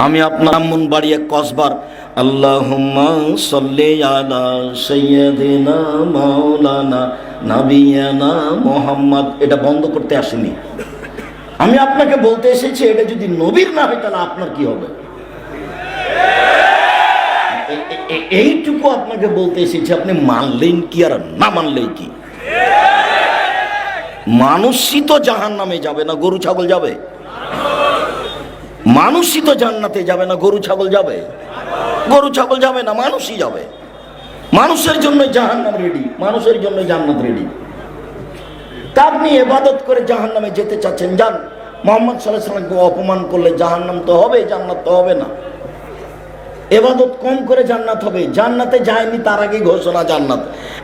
আমি আপনার মন বাড়িয়ে কসবার আল্লাহুম্মা সাল্লি আলা সাইয়্যিদিনা মাওলানা নাবিয়ানা মুহাম্মদ, এটা বন্ধ করতে আসিনি। আমি আপনাকে বলতে এসেছি এটা যদি নবীর না হয় তাহলে আপনার কি হবে, এইটুকু আপনাকে বলতে এসেছি। আপনি মানলেন কি আর না মানলেই কি? মানুষই তো জাহান্নামে যাবে না, গরু ছাগল যাবে? মানুষই তো জান্নাতে যাবে না, গরু ছাগল যাবে? গরু ছাগল যাবে না, মানুষই যাবে। মানুষের জন্য জাহান্নাম রেডি, মানুষের জন্য জান্নাত রেডি। তা আপনি ইবাদত করে জাহান্নামে যেতে চাচ্ছেন, যান। মুহাম্মদ সাল্লাল্লাহু আলাইহি ওয়াসাল্লামকে অপমান করলে জাহান্নাম তো হবে, জান্নাত তো হবে না। ইবাদত কম করে জান্নাত হবে, জান্নাতে যায়নি তার আগেই ঘোষণা জান্নাত।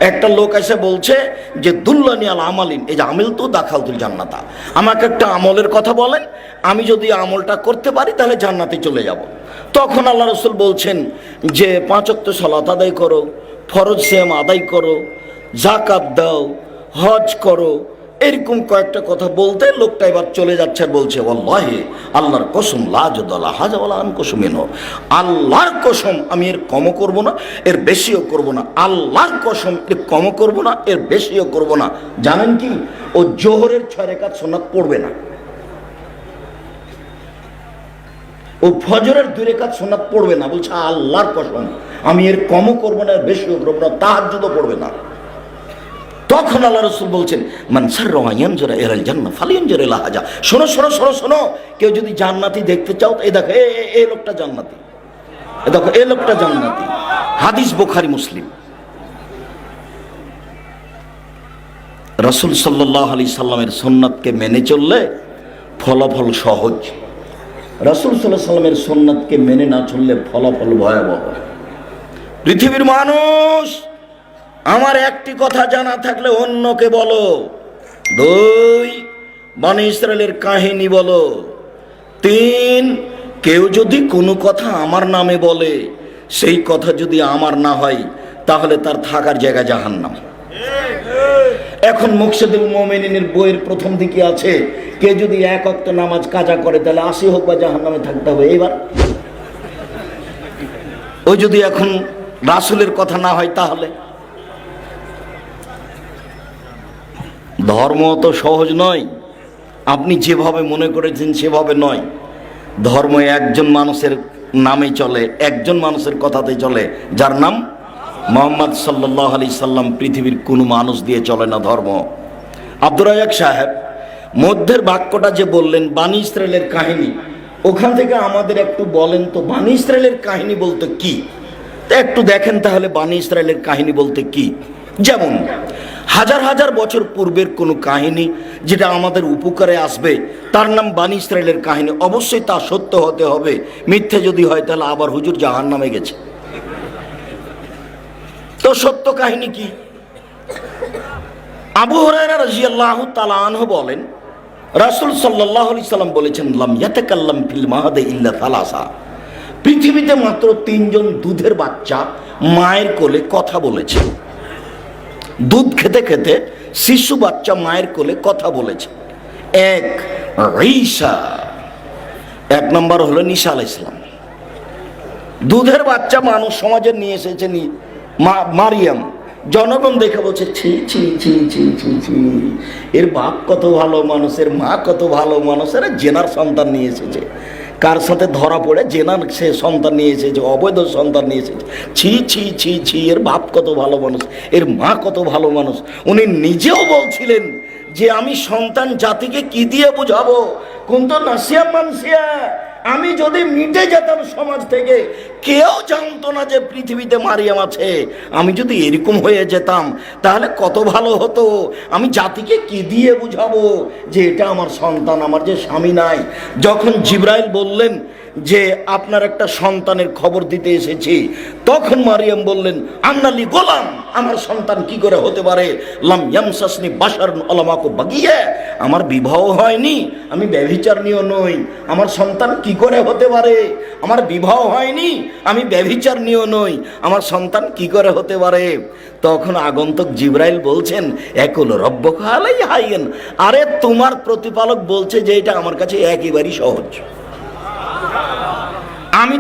একটা লোক এসে বলছে যে দুল্লানি আল আমালিন, এই যে আমিল তো দাখালতুল জান্নাতা, আমাকে একটা আমলের কথা বলেন, আমি যদি আমলটা করতে পারি তাহলে জান্নাতে চলে যাব। তখন আল্লাহ রাসূল বলছেন যে 5 ওয়াক্ত সালাত আদায় করো, ফরজ সিয়াম আদায় করো, যাকাত দাও, হজ করো, এরকম কয়েকটা কথা বলতে লোকটা এবার চলে যাচ্ছে আর বলছে ওয়াল্লাহি আল্লাহর কসম লা জাদালা হাজা ওয়ালা আন কসমিন, আল্লাহর কসম আমি এর কমও করব না এর বেশিও করব না, আল্লাহর কসম এর কমও করব না এর বেশিও করব না। জানেন কি, ও জোহরের 6 রাকাত সুন্নাত পড়বে না, ও ফজরের 2 রাকাত সুন্নাত পড়বে না, বলছে আল্লাহর কসম আমি এর কমও করব না এর বেশিও করব না, তাহাজ্জুদও পড়বে না। তখন আল্লাহ রাসূল বলছেন মান সাররা ইয়ানজুরা ইলাল জান্নাহ ফালিয়ানজুর ইলা হাজা, শোনো শোনো শোনো শোনো, কেউ যদি জান্নাতি দেখতে চাও এই দেখো এই লোকটা জান্নাতি, এই দেখো এই লোকটা জান্নাতি। হাদিস বুখারী মুসলিম। রাসূল সাল্লাল্লাহু আলাইহি সাল্লামের সুন্নাতকে মেনে চললে ফলাফল সহজ, রাসূল সাল্লাল্লাহু আলাইহি সাল্লামের সুন্নাতকে মেনে না চললে ফলাফল ভয়াবহ। পৃথিবীর মানুষ, আমার একটি কথা জানা থাকলে অন্যকে বলো। 2, বনী ইসরায়েলের কাহিনী বলো। 3, কেউ যদি কোনো কথা আমার নামে বলে, সেই কথা যদি আমার না হয় তাহলে তার থাকার জায়গা জাহান্নাম। এখন মুকশিদুল মুমিনিনের বইয়ের প্রথম দিকে আছে, কে যদি 1 ওয়াক্ত নামাজ কাজা করে তাহলে 80 হোক বা জাহান্নামে থাকতে হবে। এইবার ওই যদি এখন রাসূলের কথা না হয় তাহলে ধর্ম তো সহজ নয়, আপনি যেভাবে মনে করেছেন সেভাবে নয়। ধর্ম একজন মানুষের নামে চলে, একজন মানুষের কথাতে চলে, যার নাম মুহাম্মদ সাল্লাল্লাহু আলাইহি সাল্লাম। পৃথিবীর কোনো মানুষ দিয়ে চলে না ধর্ম। আব্দুর রাজ্জাক সাহেব মধ্যের বাক্যটা যে বললেন বনী ইসরায়েলের কাহিনী, ওখান থেকে আমাদের একটু বলেন তো বনী ইসরায়েলের কাহিনী বলতে কি, একটু দেখেন তাহলে বনী ইসরায়েলের কাহিনী বলতে কি। যেমন হাজার হাজার বছর পূর্বের কোনো কাহিনী যেটা আমাদের উপকারে আসবে তার নাম বনী ইসরায়েলের কাহিনী। অবশ্যই তা সত্য হতে হবে, মিথ্যে যদি হয় তাহলে আবার হুজুর জাহান্নামে গেছে। তো সত্য কাহিনী কি? আবু হুরায়রা রাদিয়াল্লাহু তাআলা আনহু বলেন রাসূল সাল্লাল্লাহু আলাইহি সাল্লাম বলেছেন লাম ইয়াতাকাল্লাম ফিল মাহাদি ইল্লা সালাসা, পৃথিবীতে মাত্র 3 জন দুধের বাচ্চা মায়ের কোলে কথা বলেছে। দুধ খেতে খেতে শিশু বাচ্চা মায়ের কোলে কথা বলেছে। 1 ঈসা, 1 নম্বর হলো ঈসা আলাইহিস সালাম। দুধের বাচ্চা মানুষ সমাজে নিয়ে এসেছে মারিয়াম। জনগণ দেখে বলছে ছি ছি ছি ছি ছি ছি, এর বাপ কত ভালো মানুষ, এর মা কত ভালো মানুষ, এর জেনার সন্তান নিয়ে এসেছে। কার সাথে ধরা পড়ে জেনার সে সন্তান নিয়ে এসেছে, অবৈধ সন্তান নিয়ে এসেছে। ছি ছি ছি ছি, এর বাপ কত ভালো মানুষ, এর মা কত ভালো মানুষ। উনি নিজেও বলছিলেন যে আমি সন্তান জাতিকে কি দিয়ে বুঝাবো, কুনতু নাসিয়া মানসিয়া, আমি যদি মিটে যেতাম সমাজ থেকে, কেউ জানতো না যে পৃথিবীতে মারিয়াম আছে, আমি যদি এরকম হয়ে যেতাম তাহলে কত ভালো হতো। আমি জাতিকে কি দিয়ে বুঝাবো যে এটা আমার সন্তান, আমার যে স্বামী নাই। যখন জিবরাইল বললেন যে আপনার একটা সন্তানের খবর দিতে এসেছি, তখন মারিয়াম বললেন আন্নালি গোলাম, আমার সন্তান কি করে হতে পারে, লাম ইয়ামসাসনি বাশারুন আলামাকু বাগিয়া, আমার বিবাহ হয়নি, আমি ব্যভিচারিণীও নই, আমার সন্তান কি করে হতে পারে, আমার বিবাহ হয়নি, আমি ব্যভিচারিণীও নই, আমার সন্তান কি করে হতে পারে। তখন আগন্তুক জিবরাইল বলছেন একুল রব্বুকা আলাই হাইয়্যিন, আরে তোমার প্রতিপালক বলছে যে এটা আমার কাছে একেবারেই সহজ।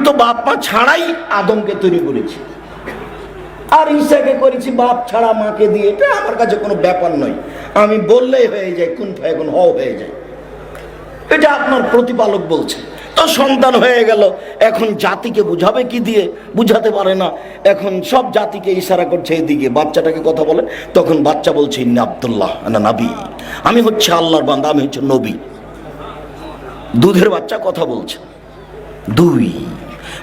তো বাপ মা ছাড়াই আদমকে তৈরি করেছি, আর ঈসাকে করেছি বাপ ছাড়া মাকে দিয়ে। এটা আমার কাছে কোনো ব্যাপার নয়, আমি বললেই হয়ে যায়, কোন ফায়াকুন হয়ে যায়। এটা আপনার প্রতিপালক বলছে। তো সন্তান হয়ে গেল, এখন জাতিকে বুঝাবে কি দিয়ে? বুঝাতে পারে না। এখন সব জাতিকে ইশারা করছে এদিকে, বাচ্চাটাকে কথা বলে, তখন বাচ্চা বলছে ইন্না আব্দুল্লাহ আনা নবী, আমি হচ্ছে আল্লাহর বান্দা, আমি হচ্ছে নবী। দুধের বাচ্চা কথা বলছে। দুই,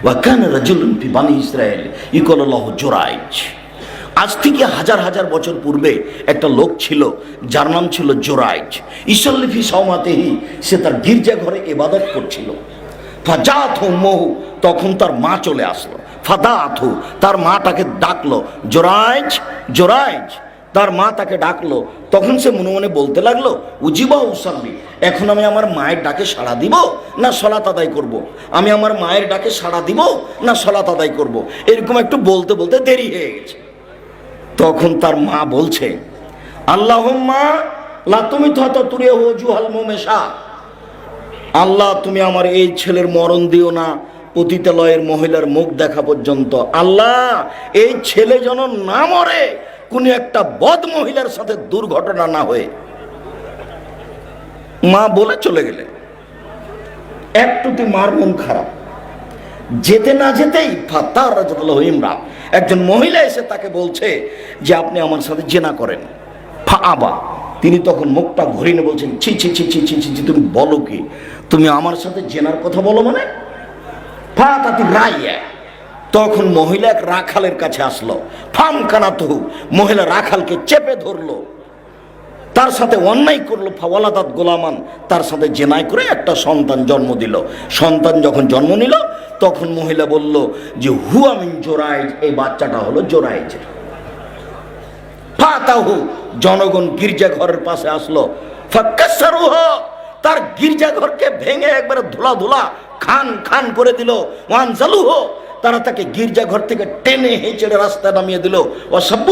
ওয়া কানা রাজুলুন ফি বানি ইসরাঈল ইউকালু লাহু জুরাইজ। আজ থেকে হাজার হাজার বছর পূর্বে একটা লোক ছিল, যার নাম ছিল জুরাইজ। ইসল্লি ফি সাওমাতিহি, সে তার গির্জা ঘরে ইবাদত করছিল। ফাজাতহু উম্মুহু, তখন তার মা চলে আসলো। ফাদাতহু, তার মা তাকে ডাকলো, জুরাইজ জুরাইজ। তার মা তাকে ডাকলো, তখন সে মনে মনে বলতে লাগলো, উজিবা উসাল্লি, এখন আমি আমার মায়ের ডাকে সাড়া দিব না সলাত আদায় করব? আমি আমার মায়ের ডাকে সাড়া দিব না সলাত আদায় করব? এরকম একটু বলতে বলতে দেরি হয়ে গেছে। তখন তার মা বলছে, আল্লাহুম্মা লা তুমি তুরিয়া ওয়াজুহাল মুমেশা, আল্লাহ তুমি আমার এই ছেলের মরণ দিও না পতিতালয়ের মহিলার মুখ দেখা পর্যন্ত। আল্লাহ এই ছেলে যেন না মরে কোন একটা বদ মহিলার সাথে দুর্ঘটনা না হয়ে। মা বলে চলে গেলে। একটুতে মার মন খারাপ। যেতে না যেতেই ফাতার রাজুল্লাহ ইমরা, একজন মহিলা এসে তাকে বলছে যে আপনি আমার সাথে জেনা করেন। ফাআবা, তিনি তখন মুখটা ঘুরিয়ে বলছেন, ছি ছি ছি ছি ছি ছি, তুমি বলো কি? তুমি আমার সাথে জেনার কথা বলো মানে? ফাতাতি রাইয়া, তখন মহিলা এক রাখালের কাছে আসলো। ফামকানাতহু, মহিলা রাখালকে চেপে ধরলো, তার সাথে অন্যায় করলো। ফাওয়ালাদাত গোলামান, তার সাথে জেনাই করে একটা সন্তান জন্ম দিল। সন্তান যখন জন্ম নিল, তখন মহিলা বলল যে হুয়া মিন জোরাইজ, এই বাচ্চাটা হলো জোরাইজের। ফাতাহু, জনগণ গির্জা ঘরের পাশে আসলো। ফাক্কাসারুহ, তার গির্জা ঘরকে ভেঙে একবারে ধুলা ধুলা খান খান করে দিল। ওয়ানজালুহ, তারা তাকে গির্জা ঘর থেকে টেনে হেঁচড়ে রাস্তায় নামিয়ে দিল। অসভ্য,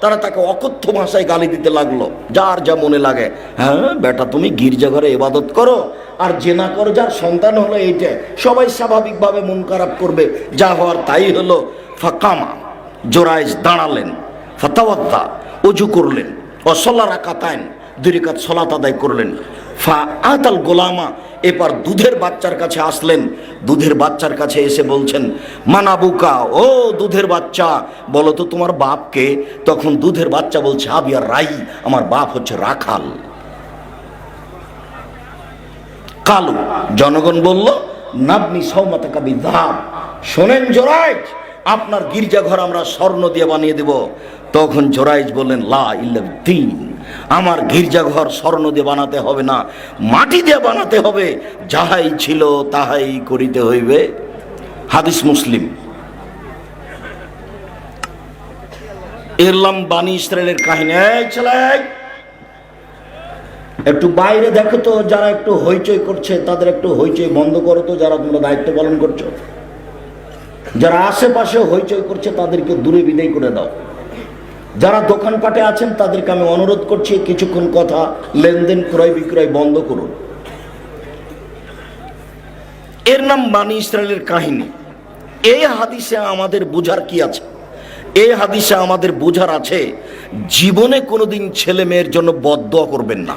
তারা তাকে অকথ্য ভাষায় গালি দিতে লাগলো, যার যা মনে লাগে। হ্যাঁ বেটা, তুমি গির্জা ঘরে ইবাদত করো আর জেনা করো, যার সন্তান হলো এইটা, সবাই স্বাভাবিকভাবে মন খারাপ করবে, যা হওয়ার তাই হলো। ফাকামা, জোরাইজ দাঁড়ালেন। ফাতাওয়াদ্দা, ওযু করলেন। ওয়াসাল্লা রাকাতাইন, 2 রাকাত সালাত আদায় করলেন। ফাআতাল গোলামা, এবার দুধের বাচ্চার কাছে আসলেন। দুধের বাচ্চার কাছে এসে বলছেন, মানাবুকা, ও দুধের বাচ্চা, বলো তো তোমার বাপকে? তখন দুধের বাচ্চা বলছে, আবিয়া রাই, আমার বাপ হচ্ছে রাখাল। কালু, জনগণ বলল, নাবনি সাওমাতাকা বিযাহাব, শোনেন জোরাইজ, আপনার গির্জাঘর আমরা স্বর্ণ দিয়ে বানিয়ে দেব। তখন জোরাইজ বললেন, লা ইল্লা দ্বীন, আমার গির্জাঘর স্বর্ণ দিয়ে বানাতে হবে না, মাটি দিয়ে বানাতে হবে, যাহাই ছিল তাহাই করিতে হইবে। হাদিস মুসলিম। এরলাম বানি ইসরায়েলের কাহিনী। এই ছেলে, একটু বাইরে দেখো তো, যারা একটু হইচই করছে তাদের একটু হইচই বন্ধ করো তো, যারা তোমরা দায়িত্ব পালন করছো। যারা আশেপাশে হইচই করছে তাদেরকে দূরে বিদায় করে দাও। যারা দোকানপাটে আছেন তাদেরকে আমি অনুরোধ করছি, কিছুক্ষণ কথা লেনদেন ক্রয় বিক্রয় বন্ধ করুন। এর নাম বানি ইসরায়েলের কাহিনী। এই হাদিসে আমাদের বোঝার কি আছে? এই হাদিসে আমাদের বোঝার আছে, জীবনে কোনোদিন ছেলে মেয়ের জন্য বদদোয়া করবেন না।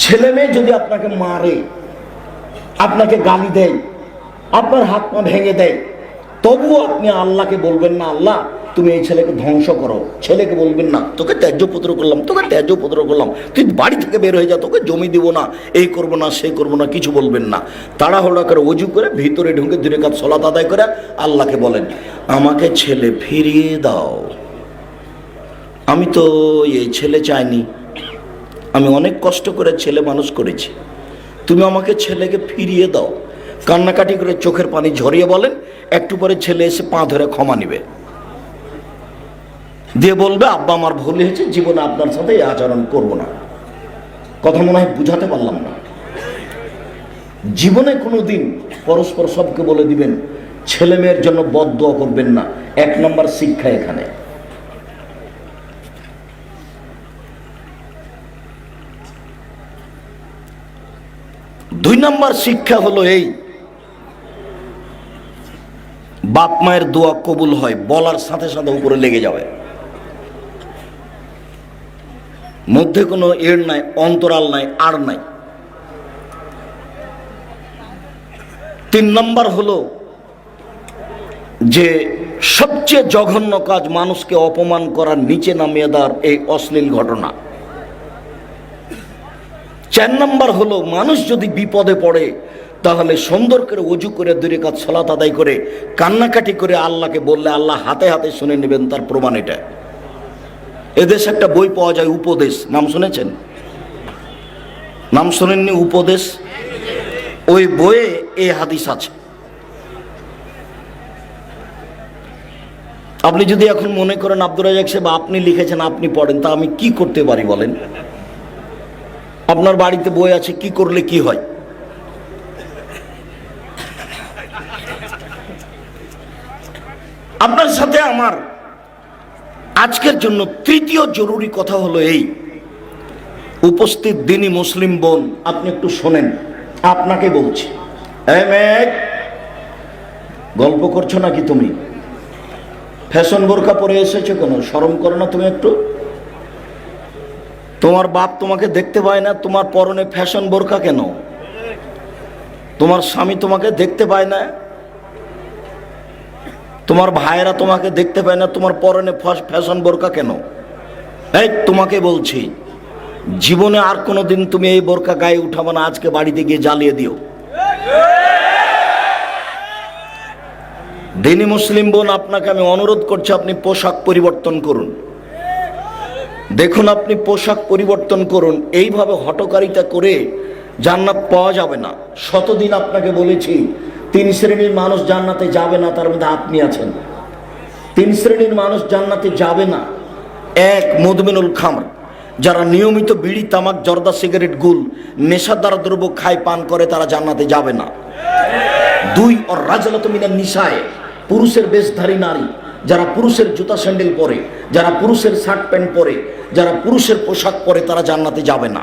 ছেলে মেয়ে যদি আপনাকে মারে, আপনাকে গালি দেয়, আপনার হাত পা ভেঙে দেয়, তবুও আপনি আল্লাহকে বলবেন না, আল্লাহ তুমি এই ছেলেকে ধ্বংস করো। ছেলেকে বলবেন না, তোকে ত্যায্য পুত্র করলাম, তোকে ত্যায্য পুত্র করলাম, তুই বাড়ি থেকে বের হয়ে যা, তোকে জমি দিব না, এই করবো না, সেই করবো না, কিছু বলবেন না। তাড়াহুড়া করে ওযু করে ভিতরে ঢুকে 2 রাকাত সালাত আদায় করে আল্লাহকে বলেন, আমাকে ছেলে ফিরিয়ে দাও। আমি তো এই ছেলে চাইনি, আমি অনেক কষ্ট করে ছেলে মানুষ করেছি, তুমি আমাকে ছেলেকে ফিরিয়ে দাও। কান্নাকাটি করে চোখের পানি ঝরিয়ে বলেন। একটু পরে ছেলে এসে পা ধরে ক্ষমা নিবে, দিয়ে বলবে, আব্বা আমার ভুল হয়েছে, জীবনে আপনার সাথে এই আচরণ করব না। কথা মনে হয় বুঝাতে পারলাম না। জীবনে কোনোদিন পরস্পর সবকে বলে দিবেন, ছেলে মেয়ের জন্য বদদোয়া করবেন না। 1 নম্বর শিক্ষা এখানে। দুই নম্বর শিক্ষা হলো এই, বাপ মায়ের দোয়া কবুল হয়, বলার সাথে সাথে উপরে লেগে যাবে, মধ্যে কোনো এর নাই, অন্তরাল নাই, আর নাই। 3 নম্বর হলো যে সবচেয়ে জঘন্য কাজ মানুষকে অপমান করার, নিচে নামিয়ে দেওয়ার এই অশ্লীল ঘটনা। 4 নম্বর হলো মানুষ যদি বিপদে পড়ে তাহলে সুন্দর করে ওযু করে 2 রাকাত সালাত আদায় করে কান্নাকাটি করে আল্লাহকে বললে আল্লাহ হাতে হাতে শুনে নেবেন। তার প্রমাণ এটা। এদেশে একটা বই পাওয়া যায় উপদেশ, নাম শুনেছেন? নাম শুনেননি? উপদেশ। ওই বইয়ে এই হাদিস আছে। আপনি যদি এখন মনে করেন আব্দুর রাজ্জাক সাহেব আপনি লিখেছেন, আপনি পড়েন, তা আমি কি করতে পারি বলেন? আপনার বাড়িতে বই আছে, কি করলে কি হয়? আপনার সাথে আমার আজকের জন্য তৃতীয় জরুরি কথা হলো এই, উপস্থিত দিনী মুসলিম বোন, আপনি একটু শোনেন, আপনাকে বলছি। এই মেয়ে, গল্প করছো নাকি তুমি? ফ্যাশন বোরকা পরে এসেছো কেন? শরম করো না তুমি একটু? তোমার বাপ তোমাকে দেখতে পায় না, তোমার পরনে ফ্যাশন বোরকা কেন? তোমার স্বামী তোমাকে দেখতে পায় না, তোমার ভাইয়েরা তোমাকে দেখতে পায় না, তোমার পরনে ফ্যাশন বোরকা কেন? এই তোমাকে বলছি, জীবনে আর কোনোদিন তুমি এই বোরকা গায়ে উঠাবো না, আজকে বাড়িতে গিয়ে জ্বালিয়ে দিও। দিনী মুসলিম বোন, আপনাকে আমি অনুরোধ করছি, আপনি পোশাক পরিবর্তন করুন। দেখুন, আপনি পোশাক পরিবর্তন করুন। এইভাবে হঠকারিতা করে জান্নাত পাওয়া যাবে না। শতদিন আপনাকে বলেছি 3 শ্রেণীর মানুষ জান্নাতে যাবে না, তার মধ্যে আপনি আছেন। 3 শ্রেণীর মানুষ জান্নাতে যাবে না। 1, মুদমিনুল খামর, যারা নিয়মিত বিড়ি, তামাক, জর্দা, সিগারেট, গুল, নেশাদার দ্রব্য খায়, পান করে, তারা জান্নাতে যাবে না। 2, আর রাজলাতু মিনান নিসায়ে, পুরুষের বেশধারী নারী, যারা পুরুষের জুতা স্যান্ডেল পরে, যারা পুরুষের শার্ট প্যান্ট পরে, যারা পুরুষের পোশাক পরে, তারা জান্নাতে যাবে না।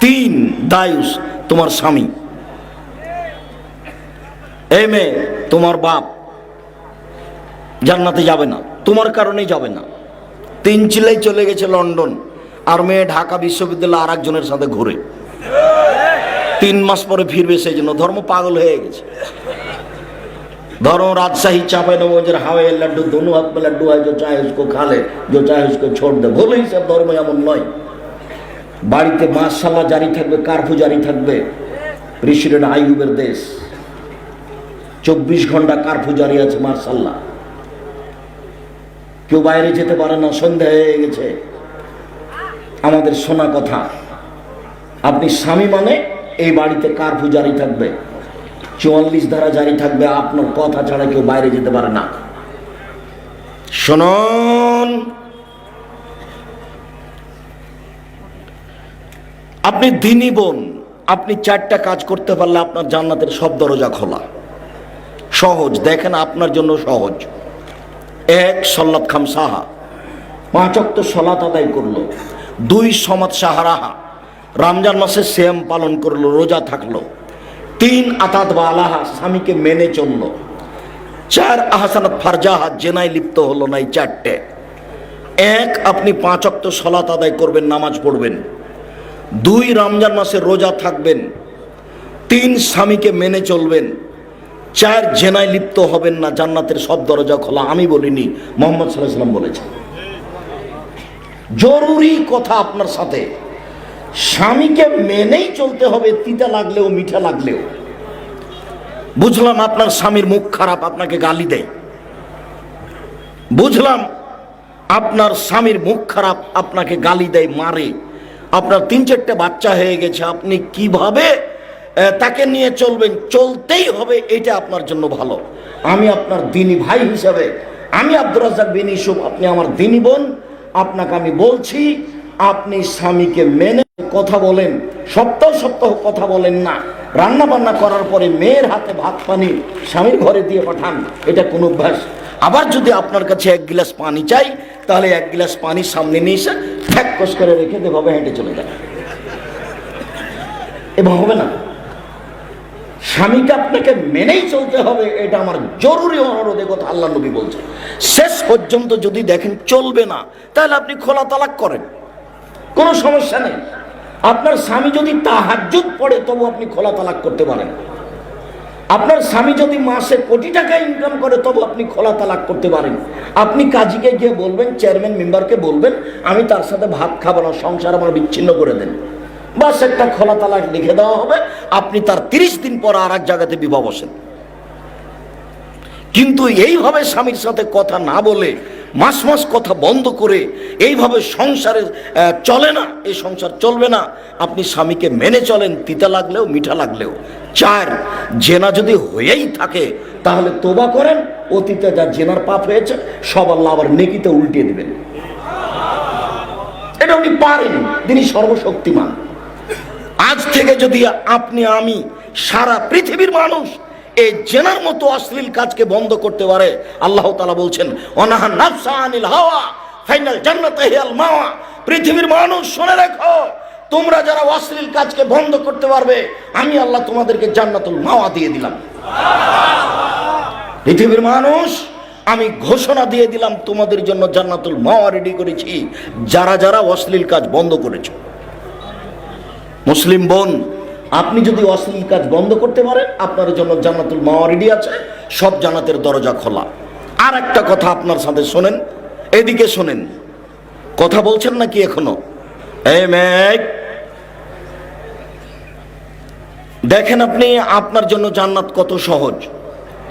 3, দায়ুস, তোমার স্বামী। এই মেয়ে, তোমার বাপ জান্নাতে যাবে না, তোমার কারণেই যাবে না। 3 চিল্লাই চলে গেছে লন্ডন, আর মেয়ে ঢাকা বিশ্ববিদ্যালয়ে আর একজনের সাথে ঘুরে। 3 মাস পরে ফিরবে, সেই জন্য ধর্ম পাগল হয়ে গেছে। धर्म राजशाही चांपाइनबाबगंज हावे लड्डू दोनों हाथ में लड्डू है, जो चाहे उसको खा ले, जो चाहे उसको छोड़ दे। भूल ही सब धर्म एमन नय। বাড়িতে মাশাআল্লাহ জারি থাকবে, কারফিউ জারি থাকবে। প্রেসিডেন্ট আইয়ুবের দেশ, 24 ঘন্টা কারফিউ জারি আছে, মাশাআল্লাহ। কেউ বাইরে যেতে পারে না, সন্ধ্যা হয়ে গেছে। আমাদের শোনা কথা, আপনি স্বামী মানে এই বাড়িতে কারফিউ জারি থাকবে, 44 ধারা জারি থাকবে, আপনার কথা ছাড়া কেউ বাইরে যেতে পারে না। শুনুন, আপনি দিনী বোন, আপনি 4টা কাজ করতে পারলে আপনার জান্নাতের সব দরজা খোলা। সহজ, দেখেন আপনার জন্য সহজ। 1, সল্লাত খামসাহা, 5 ওয়াক্ত সালাত আদায় করলো। 2, সমাত সাহারাহা, রমজান মাসে সিয়াম পালন করলো, রোজা থাকলো। 3, আতাত বালাহা, স্বামীকে মেনে চললো। 4, আহসানাত ফারজাহা, জেনায় লিপ্ত হলো না। এই 4টে। 1, আপনি 5 ওয়াক্ত সালাত আদায় করবেন, নামাজ পড়বেন। 2, রমজান মাসে রোজা থাকবেন। 3, স্বামীকে মেনে চলবেন। 4, জেনায় লিপ্ত হবেন না, জান্নাতের সব দরজা খোলা। আমি বলিনি, মুহাম্মদ সাল্লাল্লাহু আলাইহি ওয়াসাল্লাম বলেছেন। জরুরি কথা আপনার সাথে, স্বামীকে মেনেই চলতে হবে, তিতা লাগলেও মিঠা লাগলেও। বুঝলাম আপনার স্বামীর মুখ খারাপ, আপনাকে গালি দেয়। বুঝলাম আপনার স্বামীর মুখ খারাপ, আপনাকে গালি দেয়, মারে। আপনার 3-4টে বাচ্চা হয়ে গেছে, আপনি কিভাবে তাকে নিয়ে চলবেন? চলতেই হবে, এটা আপনার জন্য ভালো। আমি আপনার দিনী ভাই হিসাবে, আমি আব্দুর রাজ্জাক বিন ইউসুফ, আপনি আমার দিনী বোন, আপনাকে আমি বলছি, আপনি স্বামীকে মেনে কথা বলেন। সপ্তাহ সপ্তাহ কথা বলেন না। রান্না বান্না করার পরে মেয়ের হাতে ভাত পানি স্বামীর ঘরে দিয়ে পাঠান, এটা কোন অভ্যাস। আবার যদি আপনার কাছে 1 গ্লাস পানি চাই, তাহলে 1 গ্লাস পানি সামনে নিয়ে এসে ফ্যাকস করে রেখে এভাবে হেঁটে চলে যান। এবং হবে না, স্বামীকে আপনাকে মেনেই চলতে হবে, এটা আমার জরুরি অনুরোধ। কথা আল্লাহ নবী বলছে। শেষ পর্যন্ত যদি দেখেন চলবে না, তাহলে আপনি খোলা তালাক করেন, কোনো সমস্যা নেই। আপনার স্বামী যদি তাহাজ্জুদ পড়ে তবু আপনি খোলা তালাক করতে পারেন। আপনার স্বামী যদি মাসে কোটি টাকা ইনকাম করে তবু আপনি খোলা তালাক করতে পারেন। আপনি কাজীকে গিয়ে বলবেন, চেয়ারম্যান মেম্বারকে বলবেন, আমি তার সাথে ভাত খাবো না, সংসার আমার বিচ্ছিন্ন করে দেন, বাস একটা খোলা তালাক লিখে দেওয়া হবে। আপনি তার 30 দিন পর আর এক জায়গাতে বিবাহ বসেন। কিন্তু এইভাবে স্বামীর সাথে কথা না বলে, মাস মাস কথা বন্ধ করে এইভাবে সংসারে চলে না, এই সংসার চলবে না। আপনি স্বামীকে মেনে চলেন, তিতা লাগলেও মিঠা লাগলেও। 4, জেনা যদি হয়েই থাকে তাহলে তোবা করেন, অতীতে যা জেনার পাপ হয়েছে সব আল্লাহ আবার নেকিতে উল্টিয়ে দিবেন। এটা উনি পারেন, তিনি সর্বশক্তিমান। আজ থেকে যদি আপনি, আমি, সারা পৃথিবীর মানুষ এই জেনার মতো অশ্লীল কাজকে বন্ধ করতে পারে, আল্লাহ তাআলা বলছেন অনাহা নাফসা আনিল হাওয়া ফাইনাল জান্নাতে হিয়াল মাওয়া। পৃথিবীর মানুষ শুনে রাখো, তোমরা যারা অশ্লীল কাজকে বন্ধ করতে পারবে, আমি আল্লাহ তোমাদেরকে জান্নাতুল মাওয়া দিয়ে দিলাম। পৃথিবীর মানুষ, আমি ঘোষণা দিয়ে দিলাম তোমাদের জন্য জান্নাতুল মাওয়া রেডি করেছি, যারা যারা অশ্লীল কাজ বন্ধ করেছো। মুসলিম বোন, আপনি যদি অশ্লীল কাজ বন্ধ করতে পারেন, আপনার জন্য জান্নাতুল মাওয়া রেডি আছে, সব জান্নাতের দরজা খোলা। আর একটা কথা আপনার সাথে শোনেন, এদিকে শোনেন, কথা বলছেন নাকি এখনো? এই মেঘ, দেখেন আপনি, আপনার জন্য জান্নাত কত সহজ।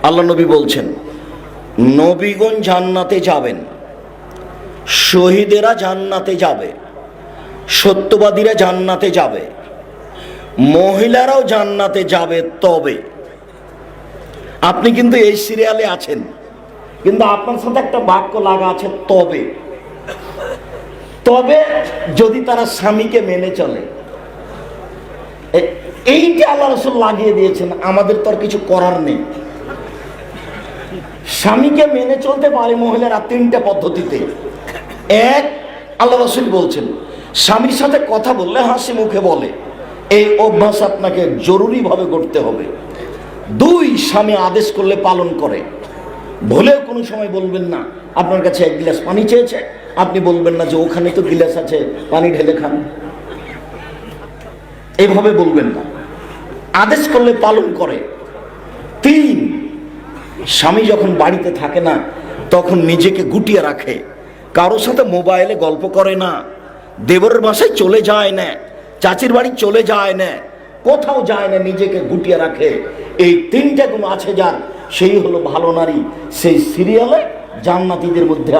আল্লাহ নবী বলছেন, নবীগণ জান্নাতে যাবেন, শহীদেরা জান্নাতে যাবে, সত্যবাদীরা জান্নাতে যাবে, মহিলারাও জান্নাতে যাবে। তবে আপনি কিন্তু এই সিরিয়ালে আছেন, কিন্তু আপনার সাথে একটা বাক্য লাগা আছে, তবে। তবে যদি তারা স্বামীকে মেনে চলে, এইটা আল্লাহ রাসূল লাগিয়ে দিয়েছেন, আমাদের তো আর কিছু করার নেই। স্বামীকে মেনে চলতে পারে মহিলারা 3টা পদ্ধতিতে। 1, আল্লাহ রাসূল বলছেন স্বামীর সাথে কথা বললে হাসি মুখে বলে, এই অভ্যাস আপনাকে জরুরিভাবে করতে হবে। 2, স্বামী আদেশ করলে পালন করে। ভুলেও কোনো সময় বলবেন না, আপনার কাছে 1 গ্লাস পানি চেয়েছে, আপনি বলবেন না যে ওখানে তো গ্লাস আছে, পানি ঢেলে খান, এভাবে বলবেন না। আদেশ করলে পালন করে। 3, স্বামী যখন বাড়িতে থাকে না তখন নিজেকে গুটিয়ে রাখে, কারোর সাথে মোবাইলে গল্প করে না, দেবরের বাসায় চলে যায় না, চাচির বাড়ি চলে যায় না, কোথাও যায় না, নিজেকে গুটিয়ে রাখে। এই 3টা গুণ আছে যার, সেই হলো ভালো নারী। সেই সিরিয়ালে জান্নাতীদের মধ্যে